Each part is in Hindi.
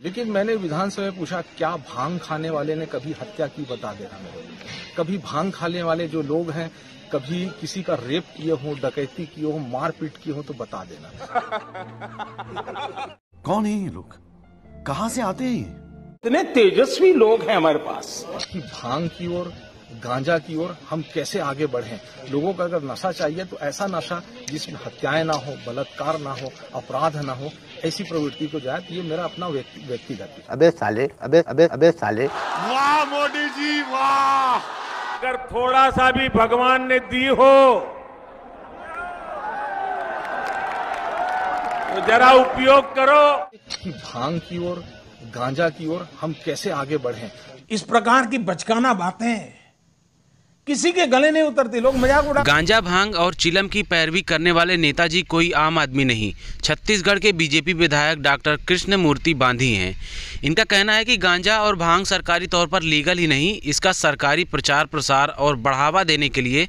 लेकिन मैंने विधानसभा में पूछा, क्या भांग खाने वाले ने कभी हत्या की, बता देना मेरे को। कभी भांग खाने वाले जो लोग हैं कभी किसी का रेप किए हो, डकैती किए हो, मारपीट किए हो, तो बता देना। कौन है ये लोग, कहां से आते हैं? इतने तेजस्वी लोग हैं हमारे पास कि भांग की ओर, गांजा की ओर हम कैसे आगे बढ़ें। लोगों का अगर नशा चाहिए तो ऐसा नशा जिसमें हत्याएं ना हो, बलात्कार ना हो, अपराध ना हो, ऐसी प्रवृत्ति को जाए। तो ये मेरा अपना व्यक्तिगत। अबे साले, अबे साले। वाह मोदी जी वाह। अगर थोड़ा सा भी भगवान ने दी हो तो जरा उपयोग करो। कि भांग की ओर, गांजा की ओर हम कैसे आगे बढ़ें। इस प्रकार की बचकाना बातें किसी के गले नहीं उतरती, लोग मजाक उड़ा। गांजा, भांग और चिलम की पैरवी करने वाले नेताजी कोई आम आदमी नहीं, छत्तीसगढ़ के बीजेपी विधायक डॉक्टर कृष्णमूर्ति बांधी हैं। इनका कहना है कि गांजा और भांग सरकारी तौर पर लीगल ही नहीं, इसका सरकारी प्रचार प्रसार और बढ़ावा देने के लिए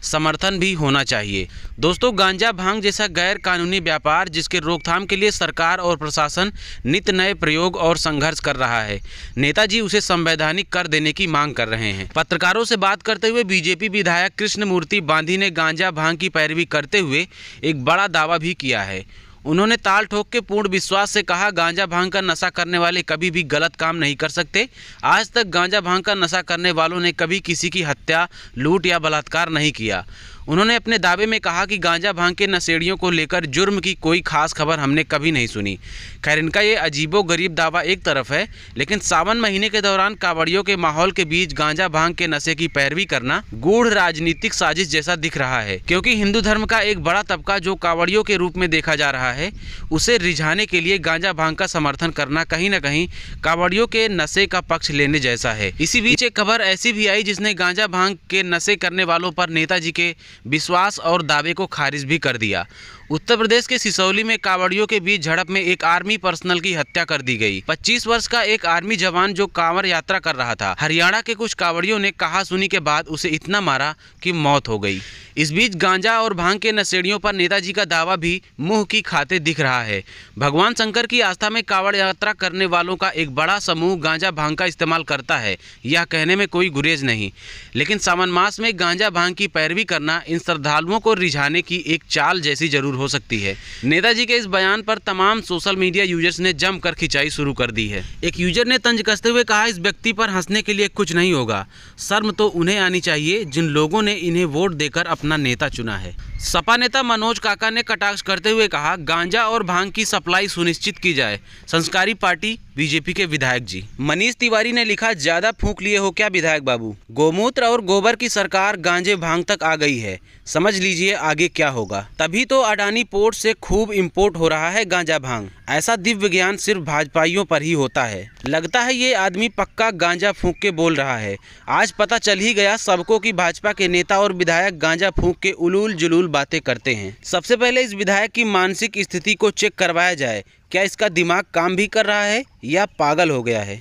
समर्थन भी होना चाहिए। दोस्तों, गांजा भांग जैसा गैर कानूनी व्यापार जिसके रोकथाम के लिए सरकार और प्रशासन नित्य नए प्रयोग और संघर्ष कर रहा है, नेताजी उसे संवैधानिक कर देने की मांग कर रहे हैं। पत्रकारों से बात करते हुए बीजेपी विधायक कृष्णमूर्ति बांधी ने गांजा भांग की पैरवी करते हुए एक बड़ा दावा भी किया है। उन्होंने ताल ठोक के पूर्ण विश्वास से कहा, गांजा भांग का नशा करने वाले कभी भी गलत काम नहीं कर सकते। आज तक गांजा भांग का नशा करने वालों ने कभी किसी की हत्या, लूट या बलात्कार नहीं किया। उन्होंने अपने दावे में कहा कि गांजा भांग के नशेड़ियों को लेकर जुर्म की कोई खास खबर हमने कभी नहीं सुनी। खैर, इनका ये अजीबोगरीब दावा एक तरफ है, लेकिन सावन महीने के दौरान कांवड़ियों के माहौल के बीच गांजा भांग के नशे की पैरवी करना गूढ़ राजनीतिक साजिश जैसा दिख रहा है, क्योंकि हिंदू धर्म का एक बड़ा तबका जो कांवड़ियों के रूप में देखा जा रहा है, उसे रिझाने के लिए गांजा भांग का समर्थन करना कहीं न कहीं कांवड़ियों के नशे का पक्ष लेने जैसा है। इसी बीच एक खबर ऐसी भी आई जिसने गांजा भांग के नशे करने वालों पर नेताजी के विश्वास और दावे को खारिज भी कर दिया। उत्तर प्रदेश के सिसौली में कांवड़ियों के बीच झड़प में एक आर्मी पर्सनल की हत्या कर दी गई। 25 वर्ष का एक आर्मी जवान जो कांवड़ यात्रा कर रहा था, हरियाणा के कुछ कांवड़ियों ने कहा सुनी के बाद उसे इतना मारा कि मौत हो गई। इस बीच गांजा और भांग के नशेड़ियों पर नेताजी का दावा भी मुंह की खाते दिख रहा है। भगवान शंकर की आस्था में कांवड़ यात्रा करने वालों का एक बड़ा समूह गांजा भांग का इस्तेमाल करता है, यह कहने में कोई गुरेज नहीं। लेकिन सावन मास में गांजा भांग की पैरवी करना इन श्रद्धालुओं को रिझाने की एक चाल जैसी जरूर हो सकती है। नेताजी के इस बयान पर तमाम सोशल मीडिया यूजर्स ने जमकर खिंचाई शुरू कर दी है। एक यूजर ने तंज कसते हुए कहा, इस व्यक्ति पर हंसने के लिए कुछ नहीं होगा, शर्म तो उन्हें आनी चाहिए जिन लोगों ने इन्हें वोट देकर अपना नेता चुना है। सपा नेता मनोज काका ने कटाक्ष करते हुए कहा, गांजा और भांग की सप्लाई सुनिश्चित की जाए, संस्कारी पार्टी बीजेपी के विधायक जी। मनीष तिवारी ने लिखा, ज्यादा फूंक लिए हो क्या विधायक बाबू, गोमूत्र और गोबर की सरकार गांजे भांग तक आ गई है, समझ लीजिए आगे क्या होगा। तभी तो अडानी पोर्ट से खूब इंपोर्ट हो रहा है गांजा भांग। ऐसा दिव्य ज्ञान सिर्फ भाजपाइयों पर ही होता है। लगता है ये आदमी पक्का गांजा फूंक के बोल रहा है। आज पता चल ही गया सबको कि भाजपा के नेता और विधायक गांजा फूंक के उलूल जुलूल बातें करते हैं। सबसे पहले इस विधायक की मानसिक स्थिति को चेक करवाया जाए, क्या इसका दिमाग काम भी कर रहा है या पागल हो गया है।